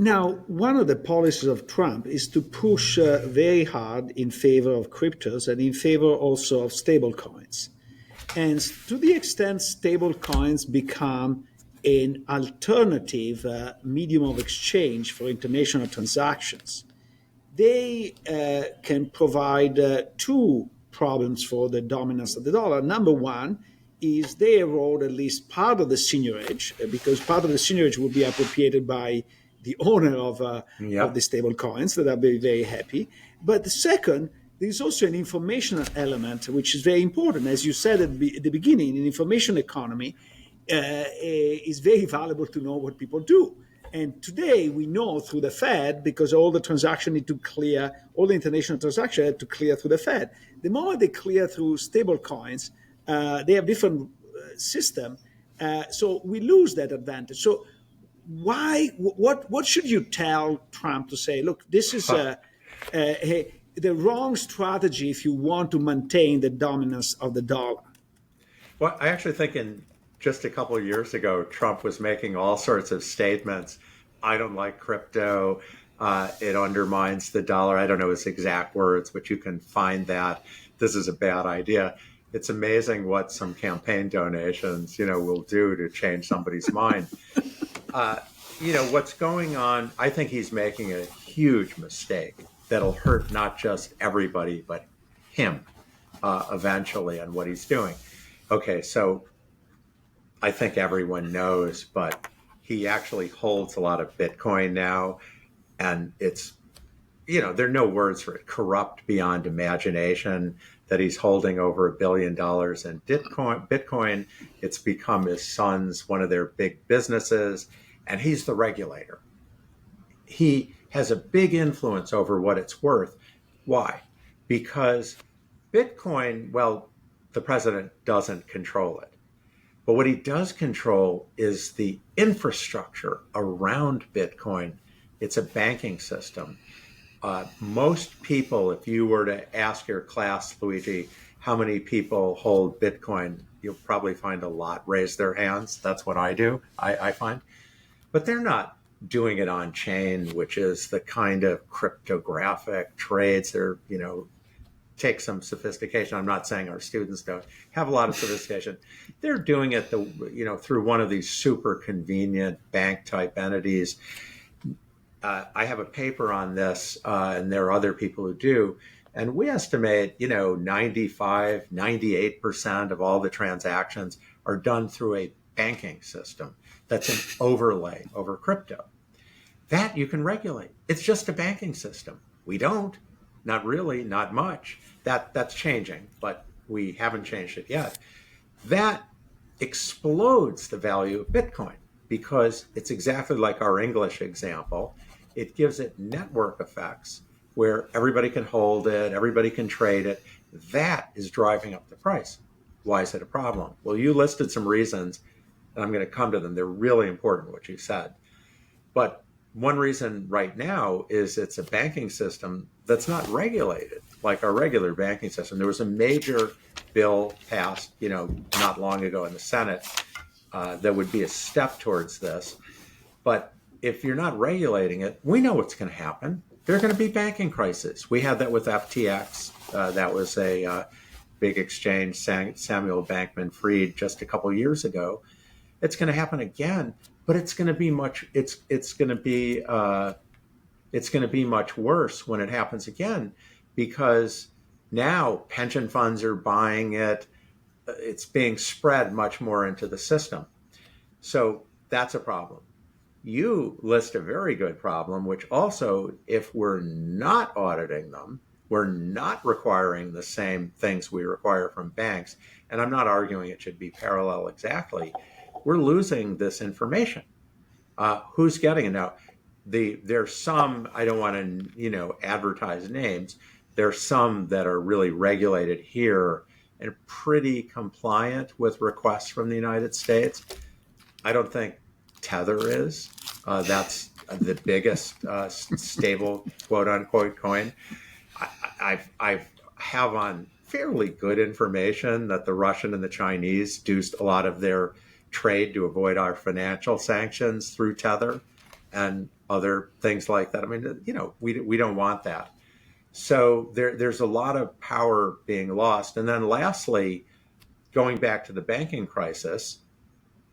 Now, one of the policies of Trump is to push very hard in favor of cryptos and in favor also of stablecoins. And to the extent stablecoins become an alternative medium of exchange for international transactions, they can provide two problems for the dominance of the dollar. Number one is they erode at least part of the seigniorage, because part of the seigniorage will be appropriated by the owner of the Yep. stable coins that are very, very happy. But the second, there's also an informational element, which is very important. As you said at the beginning, in information economy, is very valuable to know what people do. And today we know through the Fed, because all the transactions need to clear, all the international transactions had to clear through the Fed. The moment they clear through stable coins, they have different system. So we lose that advantage. So what should you tell Trump to say, look, this is the wrong strategy if you want to maintain the dominance of the dollar? Well, I actually think in just a couple of years ago, Trump was making all sorts of statements. I don't like crypto. It undermines the dollar. I don't know his exact words, but you can find that. This is a bad idea. It's amazing what some campaign donations, will do to change somebody's mind. Uh, what's going on, I think he's making a huge mistake that'll hurt not just everybody, but him eventually and what he's doing. Okay, so I think everyone knows, but he actually holds a lot of Bitcoin now, and there are no words for it, corrupt beyond imagination, that he's holding over $1 billion in Bitcoin. It's become his son's, one of their big businesses, and he's the regulator. He has a big influence over what it's worth. Why? Because Bitcoin, well, the president doesn't control it. But what he does control is the infrastructure around Bitcoin. It's a banking system. Most people, if you were to ask your class, Luigi, how many people hold Bitcoin, you'll probably find a lot raise their hands. That's what I do, I find. But they're not doing it on chain, which is the kind of cryptographic trades. They're, take some sophistication. I'm not saying our students don't have a lot of sophistication. They're doing it through one of these super convenient bank type entities. I have a paper on this, and there are other people who do. And we estimate, 95, 98% of all the transactions are done through a banking system that's an overlay over crypto. That you can regulate. It's just a banking system. We don't. Not really, not much. That's changing, but we haven't changed it yet. That explodes the value of Bitcoin because it's exactly like our English example. It gives it network effects where everybody can hold it, everybody can trade it. That is driving up the price. Why is it a problem? Well, you listed some reasons, and I'm going to come to them. They're really important, what you said. But one reason right now is it's a banking system that's not regulated like our regular banking system. There was a major bill passed, not long ago in the Senate that would be a step towards this. But if you're not regulating it, we know what's going to happen. There are going to be banking crises. We had that with FTX. That was a big exchange, Samuel Bankman-Fried, just a couple years ago. It's going to happen again, but it's going to be much. It's going to be much worse when it happens again, because now pension funds are buying it. It's being spread much more into the system. So that's a problem. You list a very good problem, which also, if we're not auditing them, we're not requiring the same things we require from banks, and I'm not arguing it should be parallel exactly, we're losing this information. Who's getting it now? There's some, I don't want to, advertise names. There's some that are really regulated here and pretty compliant with requests from the United States. I don't think Tether is. That's the biggest stable, quote unquote, coin. I have on fairly good information that the Russian and the Chinese do a lot of their trade to avoid our financial sanctions through Tether. and other things like that. I mean, we don't want that. So there's a lot of power being lost. And then lastly, going back to the banking crisis,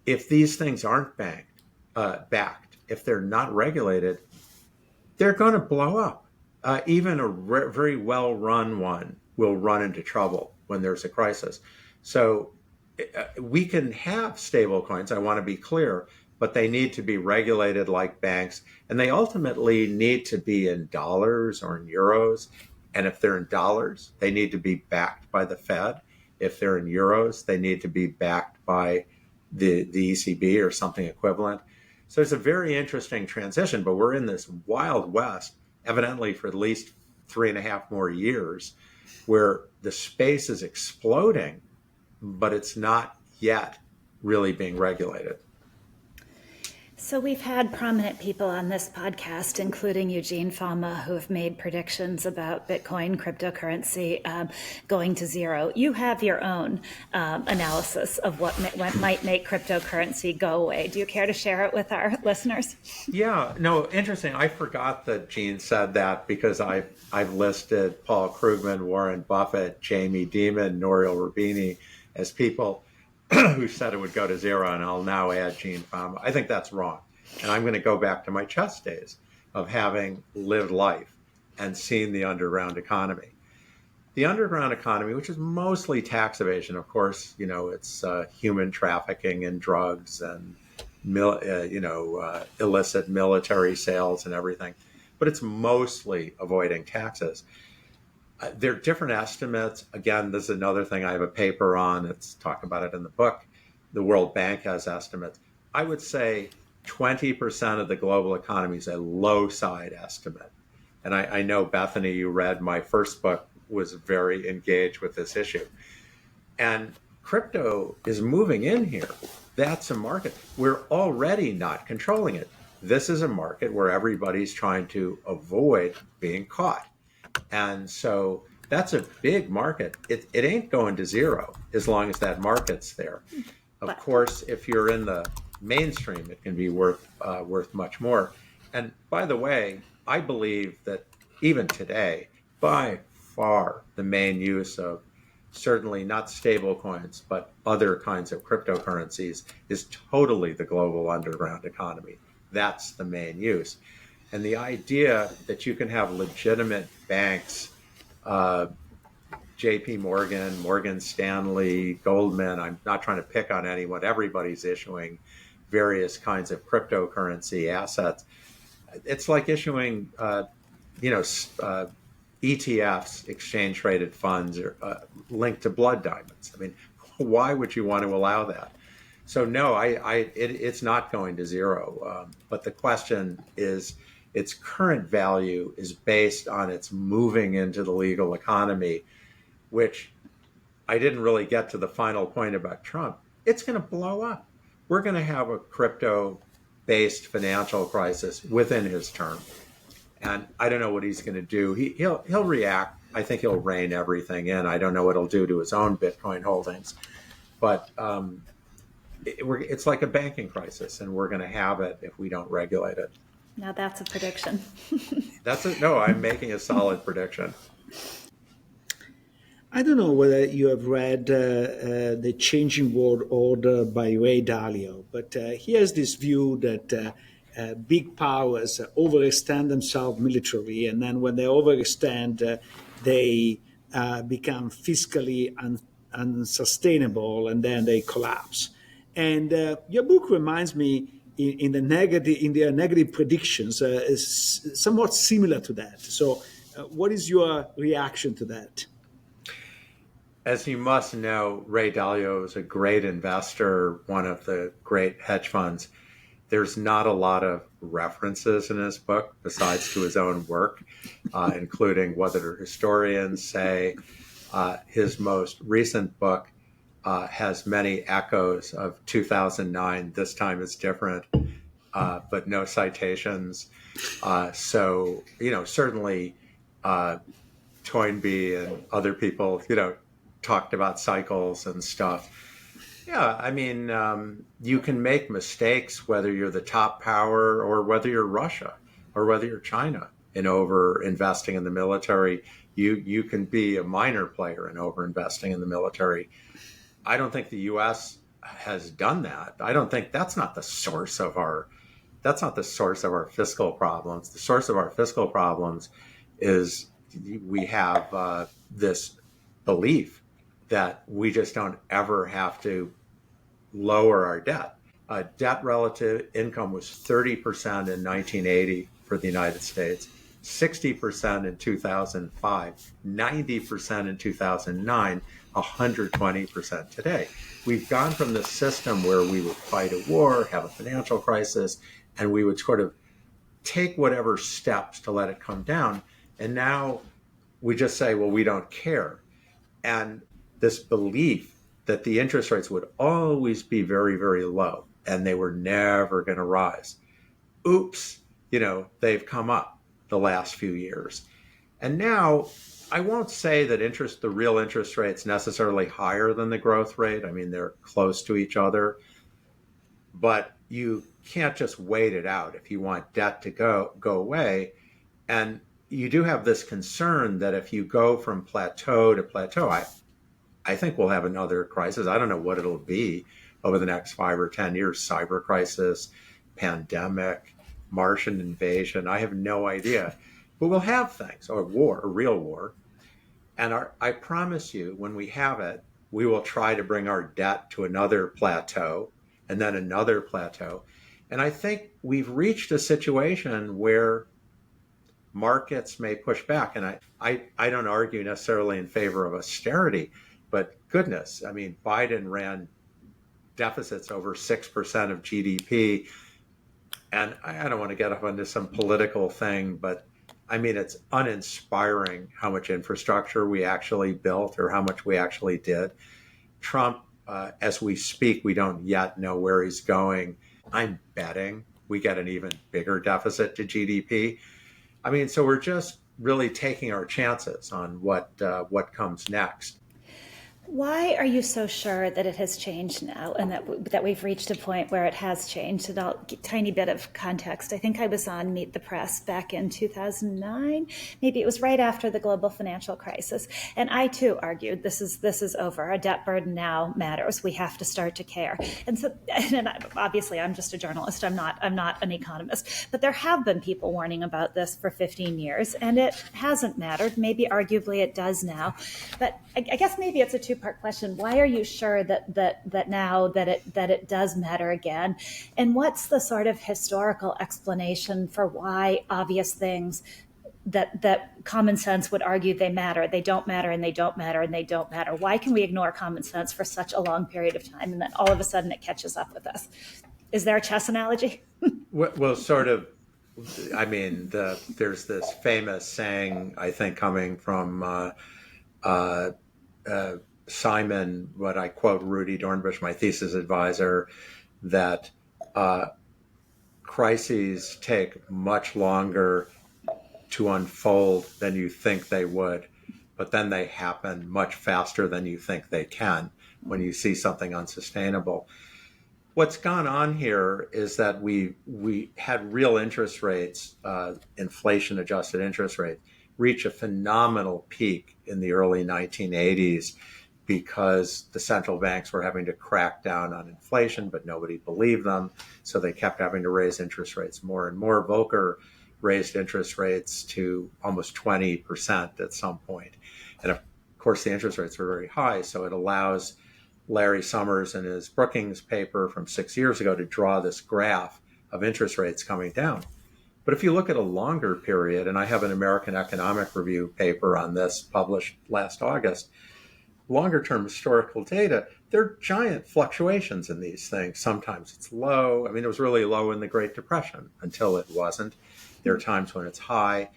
if these things aren't backed, if they're not regulated, they're going to blow up. Even a very well-run one will run into trouble when there's a crisis. So we can have stable coins, I want to be clear, but they need to be regulated like banks, and they ultimately need to be in dollars or in euros. And if they're in dollars, they need to be backed by the Fed. If they're in euros, they need to be backed by the ECB or something equivalent. So it's a very interesting transition, but we're in this wild west, evidently for at least 3.5 more years, where the space is exploding, but it's not yet really being regulated. So we've had prominent people on this podcast, including Eugene Fama, who have made predictions about Bitcoin, cryptocurrency, going to zero. You have your own analysis of what might make cryptocurrency go away. Do you care to share it with our listeners? Yeah, no, interesting. I forgot that Gene said that because I've listed Paul Krugman, Warren Buffett, Jamie Dimon, Nouriel Roubini as people who said it would go to zero, and I'll now add Gene Fama. I think that's wrong. And I'm going to go back to my chess days of having lived life and seen the underground economy. The underground economy, which is mostly tax evasion, of course, it's human trafficking and drugs and illicit military sales and everything, but it's mostly avoiding taxes. There are different estimates. Again, this is another thing I have a paper on. It's talk about it in the book. The World Bank has estimates. I would say 20% of the global economy is a low side estimate. And I know, Bethany, you read my first book, was very engaged with this issue. And crypto is moving in here. That's a market. We're already not controlling it. This is a market where everybody's trying to avoid being caught. And so that's a big market. It ain't going to zero as long as that market's there. Of course, if you're in the mainstream, it can be worth much more. And by the way, I believe that even today, by far, the main use of certainly not stable coins, but other kinds of cryptocurrencies is totally the global underground economy. That's the main use. And the idea that you can have legitimate banks, JP Morgan, Morgan Stanley, Goldman, I'm not trying to pick on anyone, everybody's issuing various kinds of cryptocurrency assets. It's like issuing, ETFs, exchange traded funds, linked to blood diamonds. I mean, why would you want to allow that? So no, it's not going to zero. But the question is, its current value is based on its moving into the legal economy, which I didn't really get to the final point about Trump. It's going to blow up. We're going to have a crypto-based financial crisis within his term. And I don't know what he's going to do. He'll react. I think he'll rein everything in. I don't know what he'll do to his own Bitcoin holdings. But it's like a banking crisis, and we're going to have it if we don't regulate it. Now that's a prediction. No, I'm making a solid prediction. I don't know whether you have read The Changing World Order by Ray Dalio, but he has this view that big powers overextend themselves militarily, and then when they overextend, they become fiscally unsustainable, and then they collapse. And your book reminds me, in their negative predictions, is somewhat similar to that. So, what is your reaction to that? As you must know, Ray Dalio is a great investor, one of the great hedge funds. There's not a lot of references in his book besides to his own work, including what other historians say. His most recent book has many echoes of 2009. This time it's different, but no citations. So, certainly Toynbee and other people, talked about cycles and stuff. Yeah, I mean, you can make mistakes whether you're the top power or whether you're Russia or whether you're China in over investing in the military. You can be a minor player in over investing in the military. I don't think the U.S. has done that. I don't think that's not the source of our fiscal problems. The source of our fiscal problems is we have this belief that we just don't ever have to lower our debt. Debt relative income was 30% in 1980 for the United States, 60% in 2005, 90% in 2009, 120% today. We've gone from this system where we would fight a war, have a financial crisis, and we would sort of take whatever steps to let it come down. And now we just say, well, we don't care. And this belief that the interest rates would always be very, very low and they were never going to rise. Oops, they've come up the last few years. And now I won't say that the real interest rate's necessarily higher than the growth rate. I mean, they're close to each other, but you can't just wait it out if you want debt to go away. And you do have this concern that if you go from plateau to plateau, I think we'll have another crisis. I don't know what it'll be over the next 5 or 10 years. Cyber crisis, pandemic, Martian invasion. I have no idea. But we'll have things, or war, a real war. And I promise you, when we have it, we will try to bring our debt to another plateau and then another plateau. And I think we've reached a situation where markets may push back. And I don't argue necessarily in favor of austerity, but goodness, I mean, Biden ran deficits over 6% of GDP. And I don't want to get up into some political thing, but I mean, it's uninspiring how much infrastructure we actually built or how much we actually did. Trump, as we speak, we don't yet know where he's going. I'm betting we get an even bigger deficit to GDP. I mean, so we're just really taking our chances on what comes next. Why are you so sure that it has changed now and that we've reached a point where it has changed? And I'll get a tiny bit of context. I think I was on Meet the Press back in 2009. Maybe it was right after the global financial crisis. And I too argued this is over. Our debt burden now matters. We have to start to care. And so, obviously I'm just a journalist. I'm not an economist. But there have been people warning about this for 15 years and it hasn't mattered. Maybe arguably it does now. But I guess maybe it's a two-part question. Why are you sure that now that it does matter again? And what's the sort of historical explanation for why obvious things that common sense would argue they matter, they don't matter, and they don't matter, and they don't matter? Why can we ignore common sense for such a long period of time, and then all of a sudden it catches up with us? Is there a chess analogy? Well, sort of. I mean, there's this famous saying, I think, coming from Simon, what I quote Rudy Dornbush, my thesis advisor, that crises take much longer to unfold than you think they would, but then they happen much faster than you think they can when you see something unsustainable. What's gone on here is that we had real interest rates, inflation-adjusted interest rates, reach a phenomenal peak in the early 1980s because the central banks were having to crack down on inflation, but nobody believed them. So they kept having to raise interest rates more and more. Volcker raised interest rates to almost 20% at some point. And of course, the interest rates were very high. So it allows Larry Summers in his Brookings paper from 6 years ago to draw this graph of interest rates coming down. But if you look at a longer period, and I have an American Economic Review paper on this published last August, longer term historical data, there are giant fluctuations in these things. Sometimes it's low. I mean, it was really low in the Great Depression until it wasn't. There are times when it's high.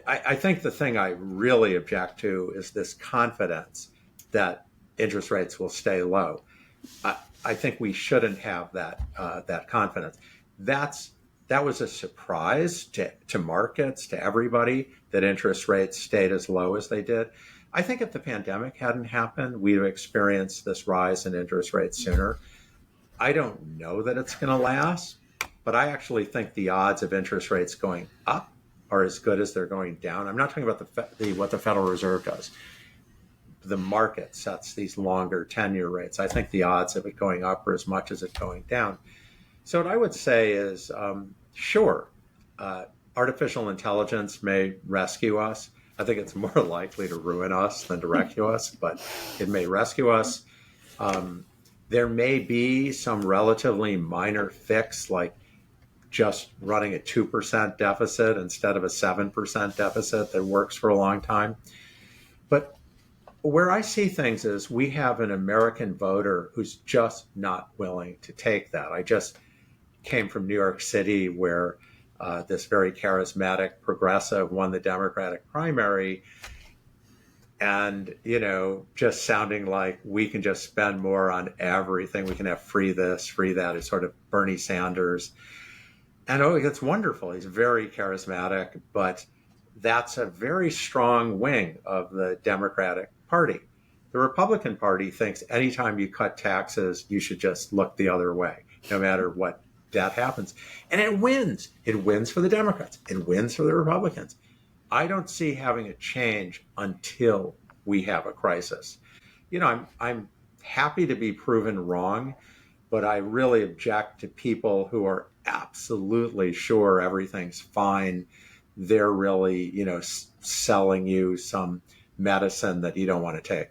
I think the thing I really object to is this confidence that interest rates will stay low. I think we shouldn't have that confidence. That was a surprise to markets, to everybody, that interest rates stayed as low as they did. I think if the pandemic hadn't happened, we'd have experienced this rise in interest rates sooner. I don't know that it's going to last, but I actually think the odds of interest rates going up are as good as they're going down. I'm not talking about what the Federal Reserve does. The market sets these longer 10-year rates. I think the odds of it going up are as much as it going down. So what I would say is, sure, artificial intelligence may rescue us. I think it's more likely to ruin us than to rescue us, but it may rescue us. There may be some relatively minor fix, like just running a 2% deficit instead of a 7% deficit that works for a long time. But where I see things is we have an American voter who's just not willing to take that. I just came from New York City, where this very charismatic progressive won the Democratic primary, and, just sounding like we can just spend more on everything. We can have free this, free that. It's sort of Bernie Sanders. And it's wonderful. He's very charismatic, but that's a very strong wing of the Democratic Party. The Republican Party thinks anytime you cut taxes, you should just look the other way, no matter what that happens. And it wins. It wins for the Democrats. It wins for the Republicans. I don't see having a change until we have a crisis. I'm happy to be proven wrong, but I really object to people who are absolutely sure everything's fine. They're really, selling you some medicine that you don't want to take.